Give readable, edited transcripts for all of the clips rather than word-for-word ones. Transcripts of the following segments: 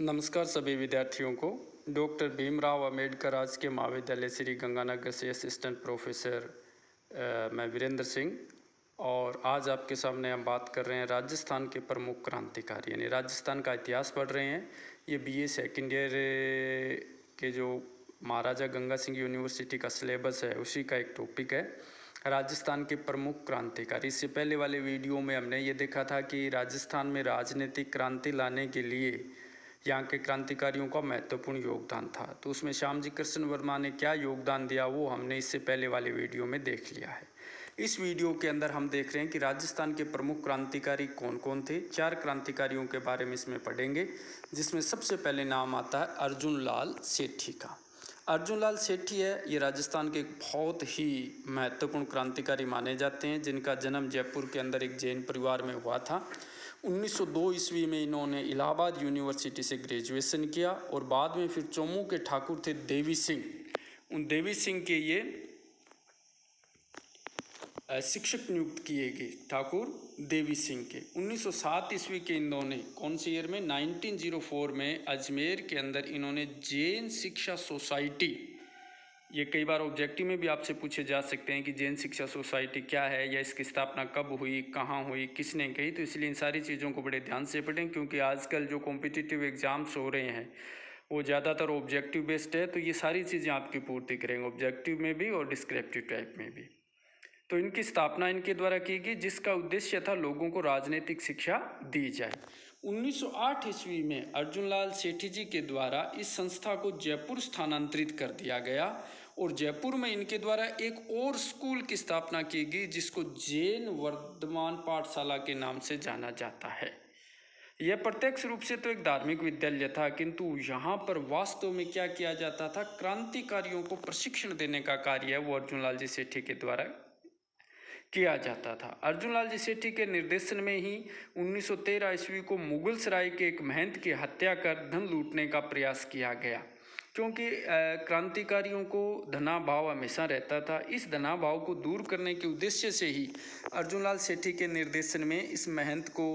नमस्कार सभी विद्यार्थियों को। डॉक्टर भीमराव अंबेडकर राजकीय महाविद्यालय श्री गंगानगर से असिस्टेंट प्रोफेसर मैं वीरेंद्र सिंह। और आज आपके सामने हम बात कर रहे हैं राजस्थान के प्रमुख क्रांतिकारी, यानी राजस्थान का इतिहास पढ़ रहे हैं। ये बीए सेकेंड ईयर के जो महाराजा गंगा सिंह यूनिवर्सिटी का सिलेबस है उसी का एक टॉपिक है, राजस्थान के प्रमुख क्रांतिकारी। इससे पहले वाले वीडियो में हमने ये देखा था कि राजस्थान में राजनीतिक क्रांति लाने के लिए यहाँ के क्रांतिकारियों का महत्वपूर्ण योगदान था। तो उसमें श्यामजी कृष्ण वर्मा ने क्या योगदान दिया वो हमने इससे पहले वाले वीडियो में देख लिया है। इस वीडियो के अंदर हम देख रहे हैं कि राजस्थान के प्रमुख क्रांतिकारी कौन कौन थे। 4 क्रांतिकारियों के बारे में इसमें पढ़ेंगे, जिसमें सबसे पहले नाम आता है अर्जुन लाल सेठी का। अर्जुन लाल सेठी है, ये राजस्थान के एक बहुत ही महत्वपूर्ण क्रांतिकारी माने जाते हैं, जिनका जन्म जयपुर के अंदर एक जैन परिवार में हुआ था। 1902 ईस्वी में इन्होंने इलाहाबाद यूनिवर्सिटी से ग्रेजुएशन किया और बाद में फिर चौमू के ठाकुर थे देवी सिंह, उन देवी सिंह के ये शिक्षक नियुक्त किए गए, ठाकुर देवी सिंह के। 1907 ईस्वी के इन्होंने कौन से ईयर में 1904 में अजमेर के अंदर इन्होंने जैन शिक्षा सोसाइटी, ये कई बार ऑब्जेक्टिव में भी आपसे पूछे जा सकते हैं कि जैन शिक्षा सोसाइटी क्या है या इसकी स्थापना कब हुई, कहाँ हुई, किसने कही। तो इसलिए इन सारी चीज़ों को बड़े ध्यान से पढ़ें, क्योंकि आजकल जो कॉम्पिटिटिव एग्जाम्स हो रहे हैं वो ज़्यादातर ऑब्जेक्टिव बेस्ड है। तो ये सारी चीज़ें आपकी पूर्ति करेंगे, ऑब्जेक्टिव में भी और डिस्क्रिप्टिव टाइप में भी। तो इनकी स्थापना इनके द्वारा की गई, जिसका उद्देश्य था लोगों को राजनीतिक शिक्षा दी जाए। 1908 ईस्वी में अर्जुन लाल सेठी जी के द्वारा इस संस्था को जयपुर स्थानांतरित कर दिया गया और जयपुर में इनके द्वारा एक और स्कूल की स्थापना की गई, जिसको जैन वर्धमान पाठशाला के नाम से जाना जाता है। यह प्रत्यक्ष रूप से तो एक धार्मिक विद्यालय था, किंतु यहाँ पर वास्तव में क्या किया जाता था, क्रांतिकारियों को प्रशिक्षण देने का कार्य है वो अर्जुन लाल जी सेठी के द्वारा किया जाता था। अर्जुन लाल जी सेठी के निर्देशन में ही 1913 ईस्वी को मुगल सराय के एक महंत की हत्या कर धन लूटने का प्रयास किया गया, क्योंकि क्रांतिकारियों को धनाभाव हमेशा रहता था। इस धनाभाव को दूर करने के उद्देश्य से ही अर्जुन लाल सेठी के निर्देशन में इस महंत को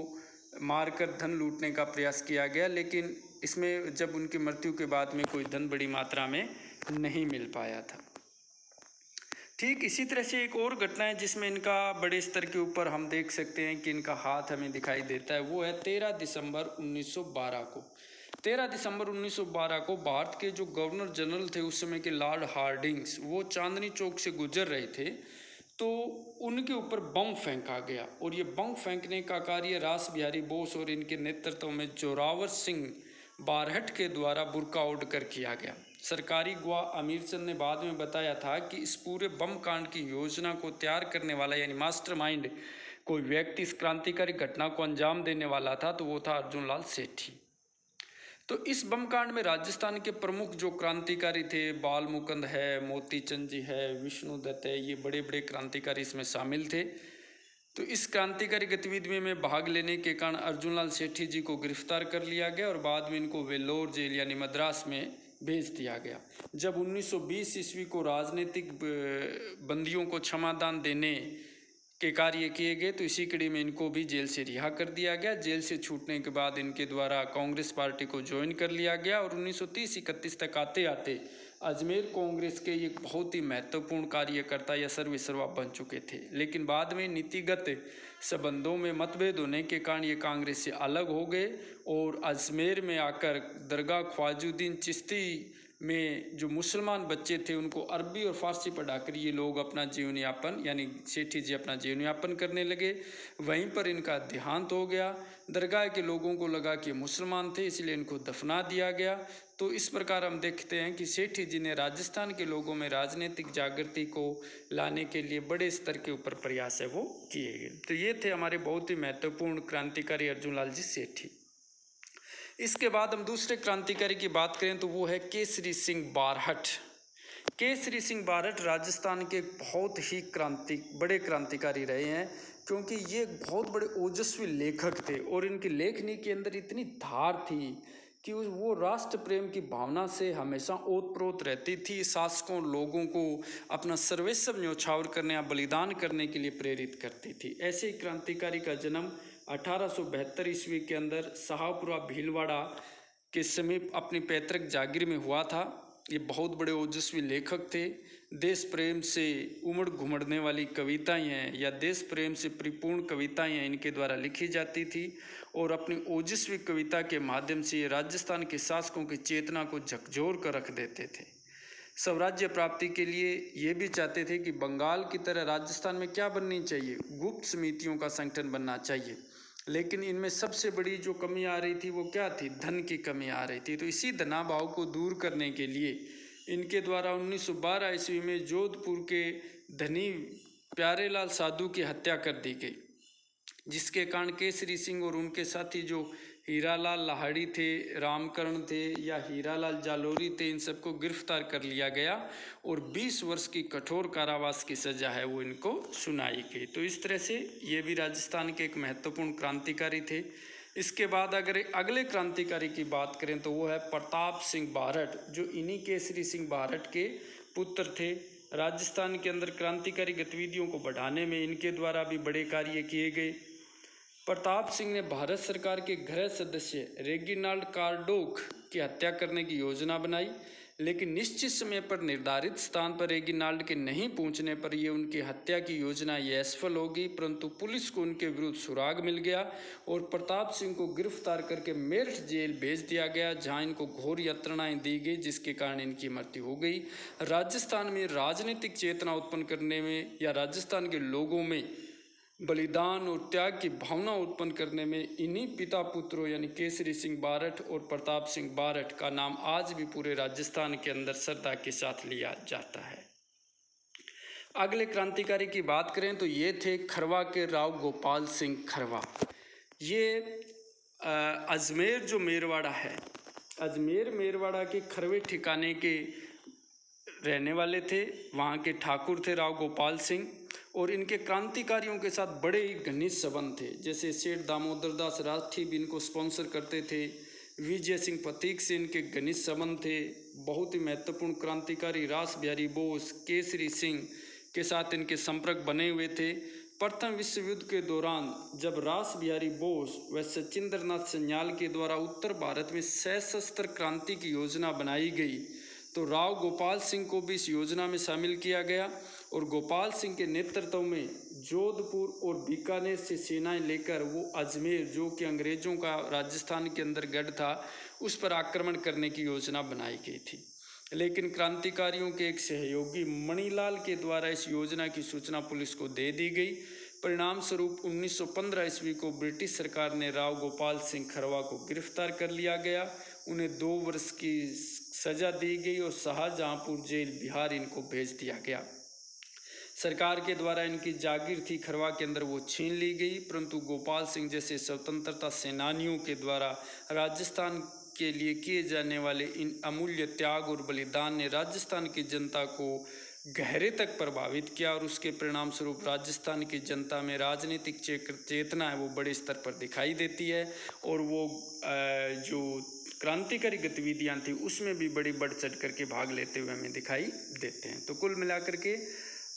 मारकर धन लूटने का प्रयास किया गया, लेकिन इसमें जब उनकी मृत्यु के बाद में कोई धन बड़ी मात्रा में नहीं मिल पाया था। ठीक इसी तरह से एक और घटना है जिसमें इनका बड़े स्तर के ऊपर हम देख सकते हैं कि इनका हाथ हमें दिखाई देता है, वो है 13 दिसंबर 1912 को। 13 दिसंबर 1912 को भारत के जो गवर्नर जनरल थे उस समय के लॉर्ड हार्डिंग्स, वो चांदनी चौक से गुजर रहे थे, तो उनके ऊपर बम फेंका गया और ये बम फेंकने का कार्य रास बिहारी बोस और इनके नेतृत्व में जोरावर सिंह बारहट के द्वारा बुर्का ओढ़ कर किया गया। सरकारी गवाह अमीरचंद ने बाद में बताया था कि इस पूरे बम कांड की योजना को तैयार करने वाला यानी मास्टरमाइंड कोई व्यक्ति इस क्रांतिकारी घटना को अंजाम देने वाला था, तो वो था अर्जुन लाल सेठी। तो इस बम कांड में राजस्थान के प्रमुख जो क्रांतिकारी थे, बाल मुकुंद है, मोती चंद जी है, विष्णुदत्त है, ये बड़े बड़े क्रांतिकारी इसमें शामिल थे। तो इस क्रांतिकारी गतिविधि में भाग लेने के कारण अर्जुन लाल सेठी जी को गिरफ्तार कर लिया गया और बाद में इनको वेल्लोर जेल यानी मद्रास में भेज दिया गया। जब 1920 ईस्वी को राजनीतिक बंदियों को क्षमादान देने के कार्य किए गए, तो इसी कड़ी में इनको भी जेल से रिहा कर दिया गया। जेल से छूटने के बाद इनके द्वारा कांग्रेस पार्टी को ज्वाइन कर लिया गया और 1930-31 तक आते आते अजमेर कांग्रेस के एक बहुत ही महत्वपूर्ण कार्यकर्ता या सर्वेसर्वा बन चुके थे। लेकिन बाद में नीतिगत संबंधों में मतभेद होने के कारण ये कांग्रेस से अलग हो गए और अजमेर में आकर दरगाह ख्वाजुद्दीन चिश्ती में जो मुसलमान बच्चे थे उनको अरबी और फारसी पढ़ाकर ये लोग अपना जीवन यापन यानी सेठी जी अपना जीवन यापन करने लगे। वहीं पर इनका देहांत हो गया। दरगाह के लोगों को लगा कि मुसलमान थे, इसलिए इनको दफना दिया गया। तो इस प्रकार हम देखते हैं कि सेठी जी ने राजस्थान के लोगों में राजनीतिक जागृति को लाने के लिए बड़े स्तर के ऊपर प्रयास है वो किए गए। तो ये थे हमारे बहुत ही महत्वपूर्ण क्रांतिकारी अर्जुन लाल जी सेठी। इसके बाद हम दूसरे क्रांतिकारी की बात करें तो वो है केसरी सिंह बारहट। केसरी सिंह बारहट राजस्थान के बहुत ही बड़े क्रांतिकारी रहे हैं, क्योंकि ये बहुत बड़े ओजस्वी लेखक थे और इनकी लेखनी के अंदर इतनी धार थी कि वो राष्ट्र प्रेम की भावना से हमेशा ओतप्रोत रहती थी। शासकों लोगों को अपना सर्वस्व न्यौछावर करने या बलिदान करने के लिए प्रेरित करती थी। ऐसे ही क्रांतिकारी का जन्म 1872 ईस्वी के अंदर शाहपुरा भीलवाड़ा के समीप अपनी पैतृक जागीर में हुआ था। ये बहुत बड़े ओजस्वी लेखक थे। देश प्रेम से उमड़ घुमड़ने वाली कविताएं हैं या देश प्रेम से परिपूर्ण कविताएं हैं, इनके द्वारा लिखी जाती थी और अपनी ओजस्वी कविता के माध्यम से ये राजस्थान के शासकों की चेतना को झकझोर कर रख देते थे। स्वराज्य प्राप्ति के लिए ये भी चाहते थे कि बंगाल की तरह राजस्थान में क्या बननी चाहिए, गुप्त समितियों का संगठन बनना चाहिए। लेकिन इनमें सबसे बड़ी जो कमी आ रही थी वो क्या थी, धन की कमी आ रही थी। तो इसी धनाभाव को दूर करने के लिए इनके द्वारा 1912 ईस्वी में जोधपुर के धनी प्यारेलाल साधु की हत्या कर दी गई, जिसके कारण केसरी सिंह और उनके साथी जो हीरालाल लाहड़ी थे, रामकरण थे या हीरालाल जालोरी थे, इन सबको गिरफ्तार कर लिया गया और 20 वर्ष की कठोर कारावास की सजा है वो इनको सुनाई गई। तो इस तरह से ये भी राजस्थान के एक महत्वपूर्ण क्रांतिकारी थे। इसके बाद अगर अगले क्रांतिकारी की बात करें तो वो है प्रताप सिंह बारठ, जो इन्हीं केसरी सिंह बारठ के पुत्र थे। राजस्थान के अंदर क्रांतिकारी गतिविधियों को बढ़ाने में इनके द्वारा भी बड़े कार्य किए गए। प्रताप सिंह ने भारत सरकार के गृह सदस्य रेगिनाल्ड कार्डोक की हत्या करने की योजना बनाई, लेकिन निश्चित समय पर निर्धारित स्थान पर रेगिनाल्ड के नहीं पहुंचने पर यह उनकी हत्या की योजना ये असफल होगी। परंतु पुलिस को उनके विरुद्ध सुराग मिल गया और प्रताप सिंह को गिरफ्तार करके मेरठ जेल भेज दिया गया, जहां इनको घोर यातनाएं दी गई, जिसके कारण इनकी मृत्यु हो गई। राजस्थान में राजनीतिक चेतना उत्पन्न करने में या राजस्थान के लोगों में बलिदान और त्याग की भावना उत्पन्न करने में इन्हीं पिता पुत्रों यानी केसरी सिंह बारठ और प्रताप सिंह बारठ का नाम आज भी पूरे राजस्थान के अंदर श्रद्धा के साथ लिया जाता है। अगले क्रांतिकारी की बात करें तो ये थे खरवा के राव गोपाल सिंह खरवा। ये अजमेर जो मेरवाड़ा है, अजमेर मेरवाड़ा के खरवे ठिकाने के रहने वाले थे। वहाँ के ठाकुर थे राव गोपाल सिंह और इनके क्रांतिकारियों के साथ बड़े ही घनिष्ठ संबंध थे। जैसे सेठ दामोदर दास राठी भी इनको स्पॉन्सर करते थे, विजय सिंह प्रतीक से इनके घनिष्ठ संबंध थे। बहुत ही महत्वपूर्ण क्रांतिकारी रास बिहारी बोस, केसरी सिंह के साथ इनके संपर्क बने हुए थे। प्रथम विश्व युद्ध के दौरान जब रास बिहारी बोस व सचिंद्र नाथ सन्याल के द्वारा उत्तर भारत में सशस्त्र क्रांति की योजना बनाई गई तो राव गोपाल सिंह को भी इस योजना में शामिल किया गया और गोपाल सिंह के नेतृत्व में जोधपुर और बीकानेर से सेनाएं लेकर वो अजमेर, जो कि अंग्रेजों का राजस्थान के अंदर गढ़ था, उस पर आक्रमण करने की योजना बनाई गई थी। लेकिन क्रांतिकारियों के एक सहयोगी मणिलाल के द्वारा इस योजना की सूचना पुलिस को दे दी गई। परिणाम स्वरूप 1915 ईस्वी को ब्रिटिश सरकार ने राव गोपाल सिंह खरवा को गिरफ्तार कर लिया गया। उन्हें 2 वर्ष की सजा दी गई और शाहजहांपुर जेल बिहार इनको भेज दिया गया। सरकार के द्वारा इनकी जागीर थी खरवा के अंदर, वो छीन ली गई। परंतु गोपाल सिंह जैसे स्वतंत्रता सेनानियों के द्वारा राजस्थान के लिए किए जाने वाले इन अमूल्य त्याग और बलिदान ने राजस्थान की जनता को गहरे तक प्रभावित किया और उसके परिणाम स्वरूप राजस्थान की जनता में राजनीतिक चेतना है वो बड़े स्तर पर दिखाई देती है और वो जो क्रांतिकारी गतिविधियां थी उसमें भी बड़ी बढ़ चढ़ करके भाग लेते हुए हमें दिखाई देते हैं। तो कुल मिलाकर के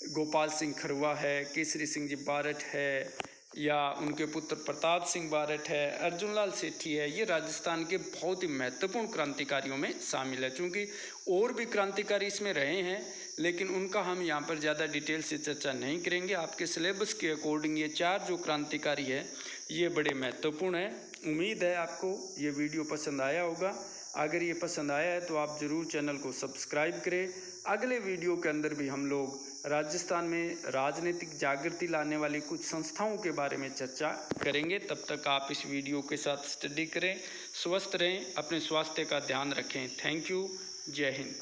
गोपाल सिंह खरवा है, केसरी सिंह जी बारठ है या उनके पुत्र प्रताप सिंह बारठ है, अर्जुन लाल सेठी है, ये राजस्थान के बहुत ही महत्वपूर्ण क्रांतिकारियों में शामिल है। चूँकि और भी क्रांतिकारी इसमें रहे हैं लेकिन उनका हम यहाँ पर ज़्यादा डिटेल से चर्चा नहीं करेंगे। आपके सिलेबस के अकॉर्डिंग ये 4 जो क्रांतिकारी है ये बड़े महत्वपूर्ण है। उम्मीद है आपको ये वीडियो पसंद आया होगा। अगर ये पसंद आया है तो आप ज़रूर चैनल को सब्सक्राइब करें। अगले वीडियो के अंदर भी हम लोग राजस्थान में राजनीतिक जागृति लाने वाली कुछ संस्थाओं के बारे में चर्चा करेंगे। तब तक आप इस वीडियो के साथ स्टडी करें, स्वस्थ रहें, अपने स्वास्थ्य का ध्यान रखें। थैंक यू, जय हिंद।